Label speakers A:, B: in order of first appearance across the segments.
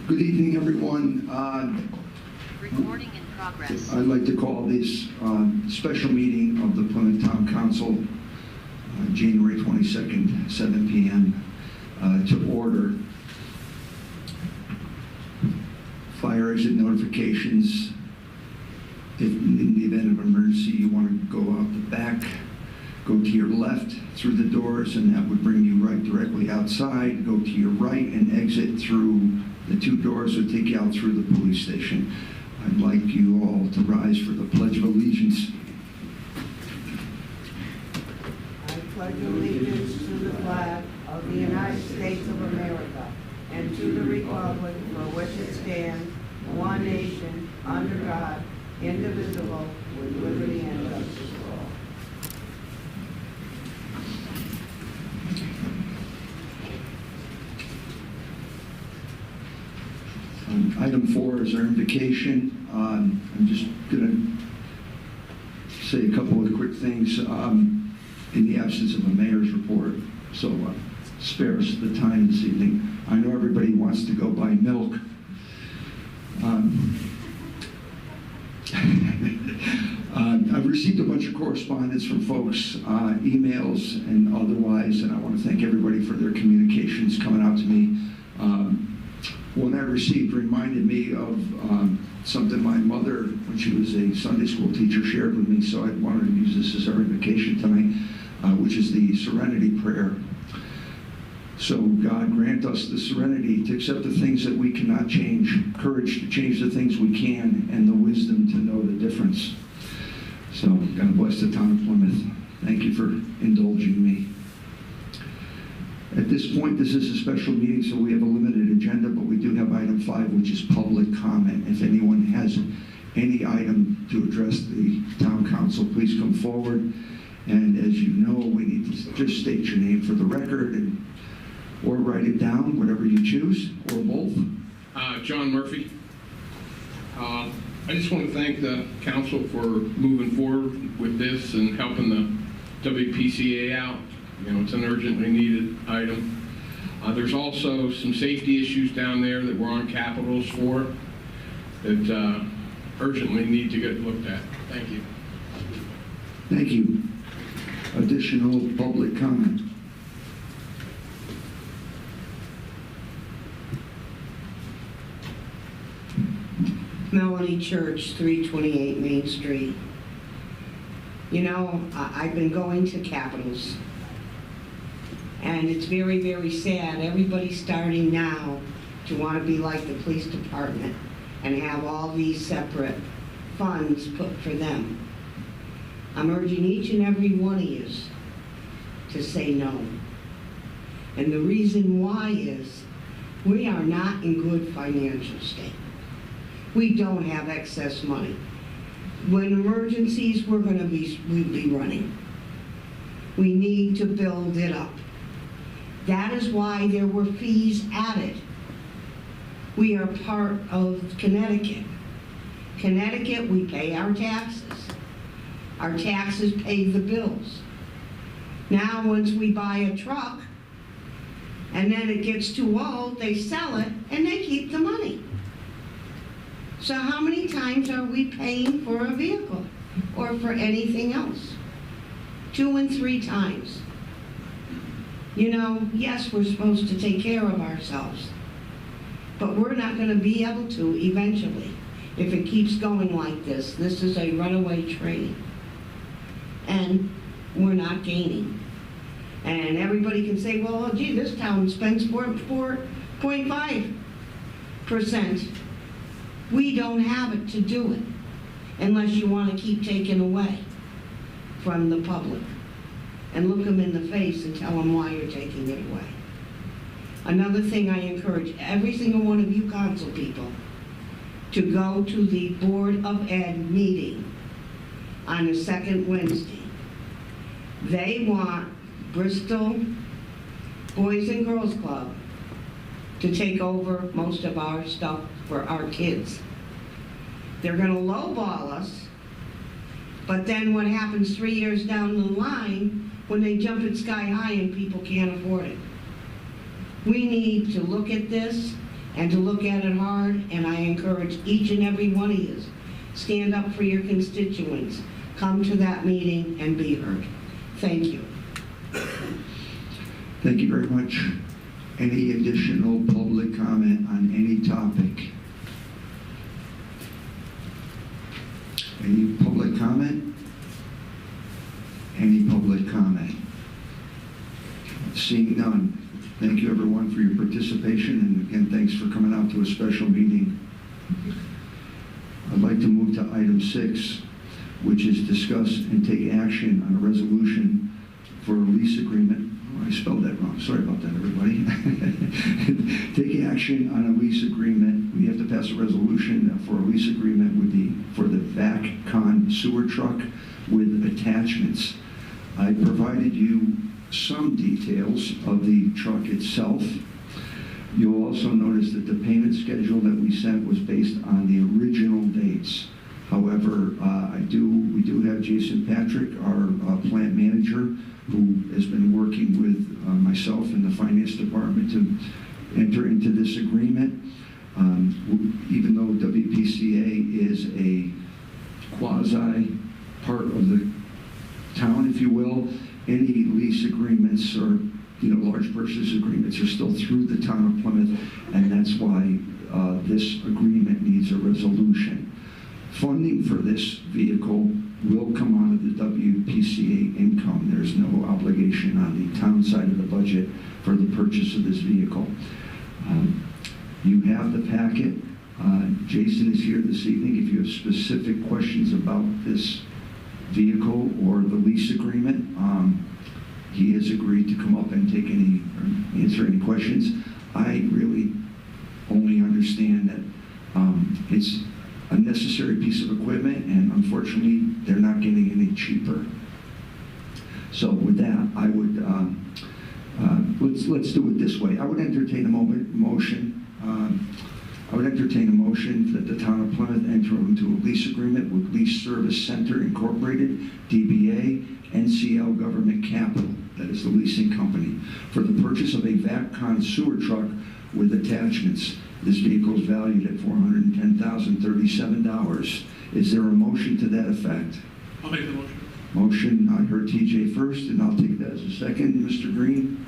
A: Good evening, everyone.
B: Recording in progress.
A: I'd like to call this special meeting of the Plymouth Town Council, January 22nd, 7 p.m. To order. Fire exit notifications. If in the event of emergency you want to go out the back, go to your left through the doors, and that would bring you right directly outside. Go to your right and exit through the two doors that take you out through the police station. I'd like you all to rise for the Pledge of Allegiance.
C: I pledge allegiance to the flag of the United States of America and to the republic for which it stands, one nation, under God, indivisible, with liberty and justice for all.
A: Item 4 is our invocation. I'm just going to say a couple of quick things in the absence of a mayor's report, so spare us the time this evening. I know everybody wants to go buy milk. I've received a bunch of correspondence from folks, emails and otherwise, and I want to thank everybody for their communications coming out to me. One I received reminded me of something my mother, when she was a Sunday school teacher, shared with me, so I wanted to use this as our invocation tonight, which is the Serenity Prayer. So God grant us the serenity to accept the things that we cannot change, courage to change the things we can, and the wisdom to know the difference. So God bless the town of Plymouth. Thank you for indulging me. At this point, this is a special meeting, so we have a limited agenda, but we do have item 5, which is public comment. If anyone has any item to address the town council, please come forward. And as you know, we need to just state your name for the record, or write it down, whatever you choose, or both.
D: John Murphy. I just want to thank the council for moving forward with this and helping the WPCA out. You know, it's an urgently needed item. There's also some safety issues down there that we're on capitals for that urgently need to get looked at. Thank you.
A: Thank you. Additional public comment.
C: Melanie Church, 328 Main Street. You know, I've been going to capitals, and it's very, very sad. Everybody's starting now to want to be like the police department and have all these separate funds put for them. I'm urging each and every one of you to say no. And the reason why is we are not in good financial state. We don't have excess money. When emergencies, we'll be running. We need to build it up. That is why there were fees added. We are part of Connecticut. Connecticut, we pay our taxes. Our taxes pay the bills. Now, once we buy a truck, and then it gets too old, they sell it, and they keep the money. So how many times are we paying for a vehicle or for anything else? 2 and 3 times. You know, yes, we're supposed to take care of ourselves, but we're not going to be able to eventually if it keeps going like this. This is a runaway train, and we're not gaining. And everybody can say, well, gee, this town spends 4.5%. We don't have it to do it unless you want to keep taking away from the public. And look them in the face and tell them why you're taking it away. Another thing, I encourage every single one of you council people to go to the Board of Ed meeting on the second Wednesday. They want Bristol Boys and Girls Club to take over most of our stuff for our kids. They're going to lowball us, but then what happens 3 years down the line when they jump it sky high and people can't afford it? We need to look at this and to look at it hard, and I encourage each and every one of you, stand up for your constituents. Come to that meeting and be heard. Thank you.
A: Thank you very much. Any additional public comment on any topic? Any public comment? Any public comment? Seeing none. Thank you everyone for your participation, and again, thanks for coming out to a special meeting. I'd like to move to item 6, which is discuss and take action on a resolution for a lease agreement. Oh, I spelled that wrong. Sorry about that, everybody. Take action on a lease agreement. We have to pass a resolution for a lease agreement for the VAC-Con sewer truck with attachments. I provided you some details of the truck itself. You'll also notice that the payment schedule that we sent was based on the original dates. However, we do have Jason Patrick, our plant manager, who has been working with myself and the finance department to enter into this agreement. Even though WPCA is a quasi part of the town, if you will, any lease agreements or large purchase agreements are still through the town of Plymouth, and that's why this agreement needs a resolution. Funding for this vehicle will come out of the WPCA income. There's no obligation on the town side of the budget for the purchase of this vehicle. You have the packet. Jason is here this evening. If you have specific questions about this vehicle or the lease agreement, he has agreed to come up and answer any questions. I really only understand that it's a necessary piece of equipment, and unfortunately, they're not getting any cheaper. So with that, I would let's do it this way. I would entertain a motion. I would entertain a motion that the town of Plymouth enter into a lease agreement with Lease Service Center Incorporated, DBA, NCL Government Capital, that is the leasing company, for the purchase of a VAC-Con sewer truck with attachments. This vehicle is valued at $410,037. Is there a motion to that effect?
E: I'll make the motion.
A: Motion, I heard TJ first, and I'll take that as a second. Mr. Green?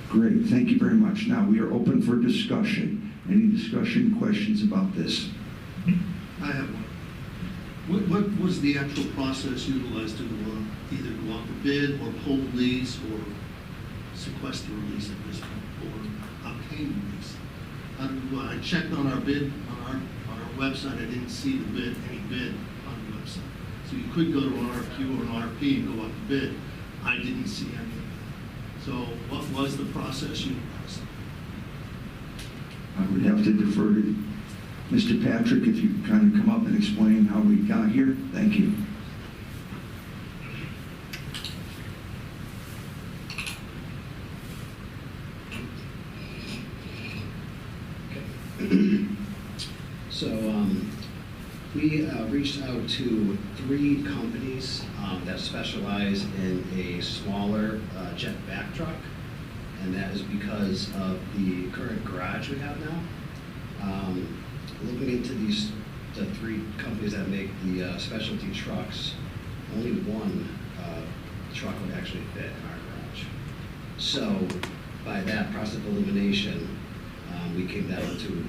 A: Great, thank you very much. Now, we are open for discussion. Any discussion, questions about this?
E: I have one. What was the actual process utilized to either go out for bid or pull the lease or sequester a lease at this point or obtain a lease? I checked on our bid, on our website. I didn't see any bid on the website. So you could go to an RFQ or an RFP and go out to bid. I didn't see any. So what was the process utilized?
A: I would have to defer to Mr. Patrick if you could kind of come up and explain how we got here. Thank you.
F: So we reached out to 3 companies that specialize in a smaller jet vac truck, and that is because of the current garage we have now. Looking into the 3 companies that make the specialty trucks, only one truck would actually fit in our garage. So by that process of elimination, we came down to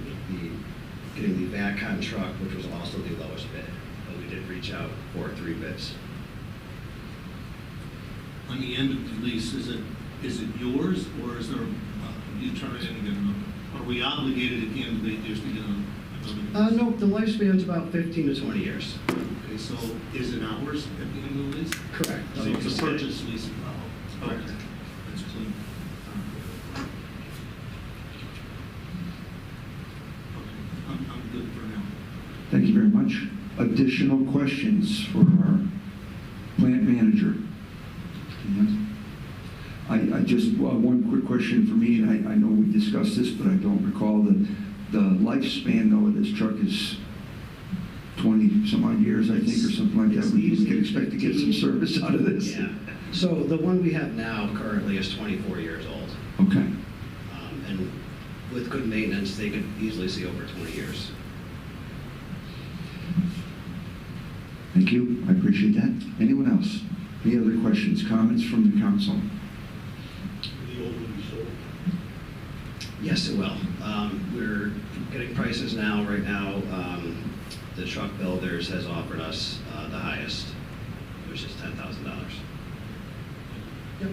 F: getting the VAC-Con truck, which was also the lowest bid, but we did reach out for 3 bids.
E: On the end of the lease, is it yours, or is there you turn it in and get another? Are we obligated at the end of the day just to get another?
F: No, the lifespan's about 15 to 20 years.
E: Okay, so is it ours at the end of the lease?
F: Correct.
E: So it's a purchase lease. Oh, okay.
F: Correct.
E: That's clean. Okay, I'm good for now.
A: Thank you very much. Additional questions for our plant manager? Yes. I just, one quick question for me, and I know we discussed this, but I don't recall the lifespan though of this truck is 20 some odd years, I think, or something like that. We can expect to get some service out of this.
F: Yeah. So the one we have now currently is 24 years old.
A: Okay.
F: And with good maintenance, they could easily see over 20 years.
A: Thank you, I appreciate that. Anyone else? Any other questions, comments from the council?
E: The old one you sold?
F: Yes, it will. We're getting prices now, right now. The truck builders has offered us the highest, which is $10,000. Yep.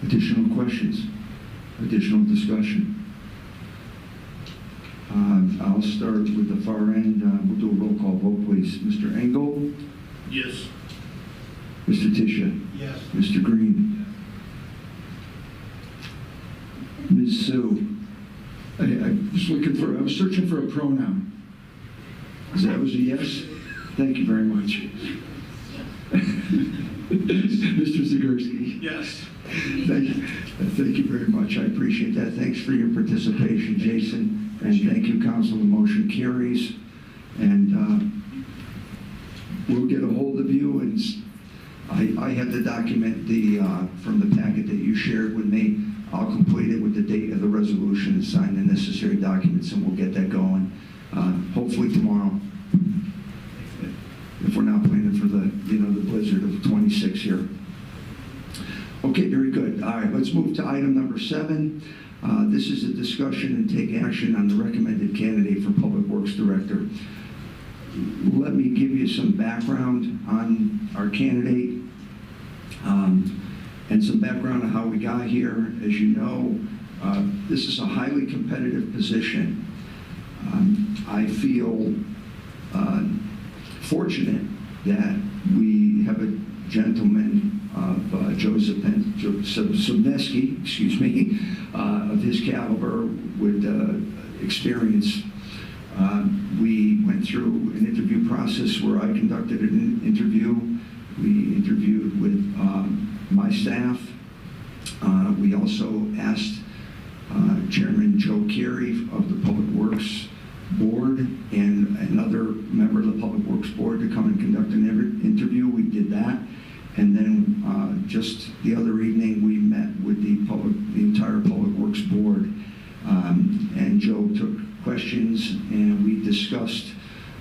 A: Additional questions? Additional discussion? I'll start with the far end. We'll do a roll call vote, please. Mr. Engel?
E: Yes.
A: Mr. Tisha?
E: Yes.
A: Mr. Green? Ms. Sue? I was searching for a pronoun. That was a yes? Thank you very much. Mr. Zagorski?
E: Yes.
A: Thank you very much. I appreciate that. Thanks for your participation, Jason. And thank you, Council. The motion carries. And we'll get a hold of you. And I have the document from the packet that you shared with me. I'll complete it with the date of the resolution and sign the necessary documents, and we'll get that going. Hopefully tomorrow, if we're not planning for the blizzard of 26 here. Okay, very good. All right, let's move to item number 7. This is a discussion and take action on the recommended candidate for Public Works Director. Let me give you some background on our candidate and some background on how we got here. As you know, this is a highly competitive position. I feel fortunate that we have a gentleman of Joseph Sobneski, of his caliber with experience. We went through an interview process where I conducted an interview. We interviewed with my staff. We also asked Chairman Joe Carey of the Public Works Board and another member of the Public Works Board to come and conduct an interview. We did that. And then just the other evening, we met with the entire Public Works Board. And Joe took questions, and we discussed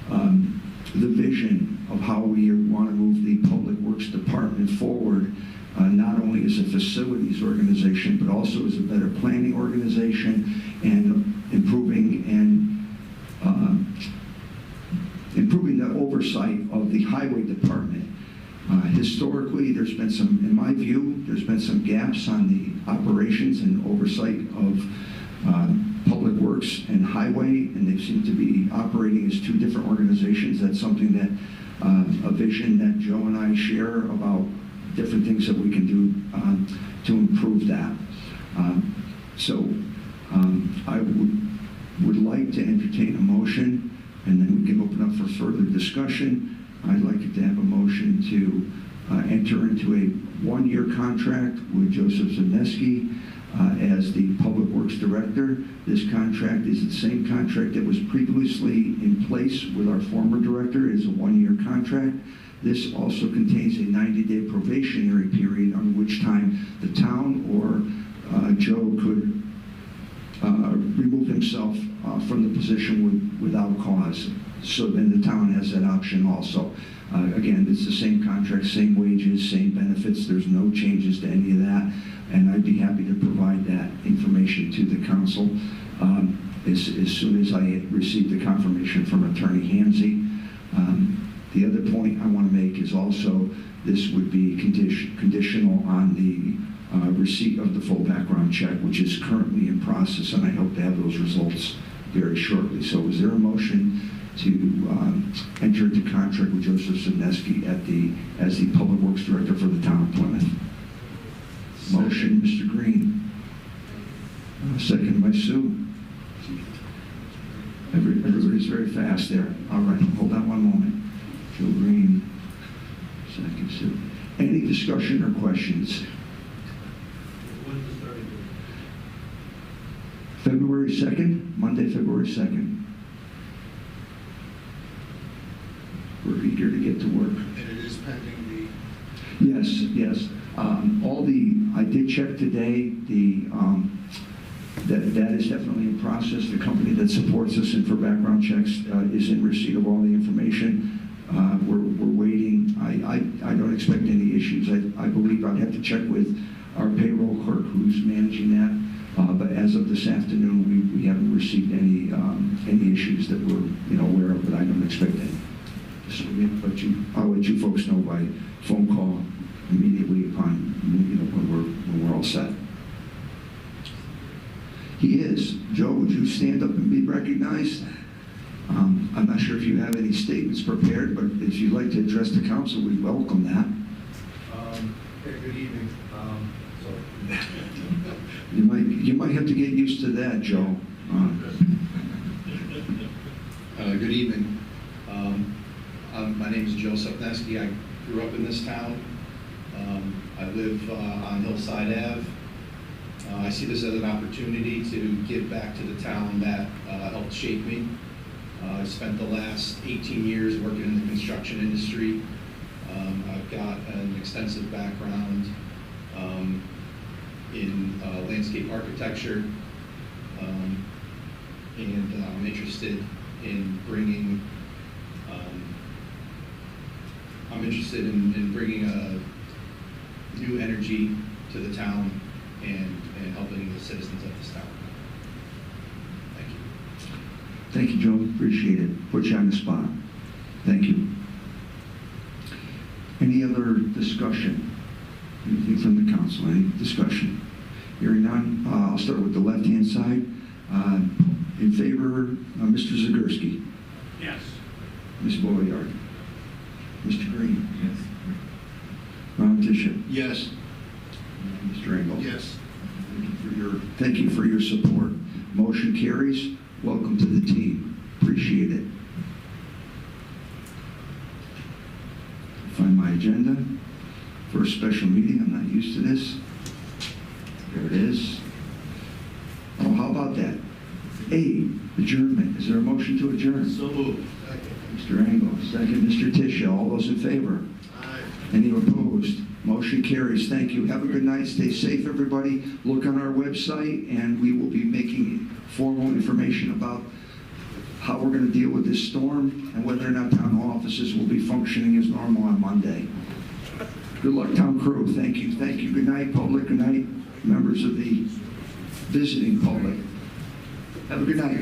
A: the vision of how we want to move the Public Works Department forward, not only as a facilities organization, but also as a better planning organization, and improving the oversight of the highway department. Historically, there's been some, in my view, there's been some gaps on the operations and oversight of Public Works and Highway, and they seem to be operating as two different organizations. That's something that, a vision that Joe and I share about different things that we can do to improve that. I would like to entertain a motion, and then we can open up for further discussion. I'd like to have a motion to enter into a one-year contract with Joseph Sobneski as the Public Works Director. This contract is the same contract that was previously in place with our former director. It is a one-year contract. This also contains a 90-day probationary period on which time the town or Joe could remove himself from the position without cause. So then the town has that option also. Again, it's the same contract, same wages, same benefits. There's no changes to any of that. And I'd be happy to provide that information to the council as soon as I receive the confirmation from Attorney Hamzy. The other point I want to make is also this would be conditional on the receipt of the full background check, which is currently in process, and I hope to have those results very shortly. So is there a motion to enter into contract with Joseph Sobneski as the Public Works Director for the town of Plymouth? Motion, Mr. Green. Second by Sue. Everybody's very fast there. All right, hold on one moment. Joe Green, second Sue. Any discussion or questions?
E: When's the starting date?
A: February 2nd, Monday, February 2nd. We're eager to get to work.
E: And it is pending
A: Yes. I did check today. That is definitely in process. The company that supports us and for background checks is in receipt of all the information. We're waiting. I don't expect any issues. I believe I'd have to check with our payroll clerk who's managing that. But as of this afternoon, we haven't received any issues that we're aware of, but I don't expect any. So I'll let you folks know by phone call immediately upon when we're all set. He is. Joe, would you stand up and be recognized? I'm not sure if you have any statements prepared, but if you'd like to address the council, we welcome that.
G: Okay, good evening.
A: You might have to get used to that, Joe.
G: Good evening. My name is Joe Supneski. I grew up in this town. I live on Hillside Ave. I see this as an opportunity to give back to the town that helped shape me. I spent the last 18 years working in the construction industry. I've got an extensive background in landscape architecture, and I'm interested in bringing a new energy to the town and helping the citizens of this town. Thank you.
A: Thank you, Joe. Appreciate it. Put you on the spot. Thank you. Any other discussion? Anything from the council? Any discussion? Hearing none, I'll start with the left-hand side. In favor, Mr. Zagorski.
E: Yes.
A: Ms. Boyard. Mr. Green. Yes. Ron Bishop.
E: Yes.
A: And Mr. Engel.
E: Yes.
A: Thank you for your support. Motion carries. Welcome to the team. Appreciate it. Find my agenda for a special meeting. I'm not used to this. There it is. Oh, how about that? A, adjournment. Is there a motion to adjourn?
E: So moved.
A: Mr. Engel, second. Mr. Tisha. All those in favor?
E: Aye.
A: Any opposed? Motion carries. Thank you. Have a good night. Stay safe, everybody. Look on our website, and we will be making formal information about how we're going to deal with this storm and whether or not town offices will be functioning as normal on Monday. Good luck, town crew. Thank you. Thank you. Good night, public. Good night, members of the visiting public. Have a good night.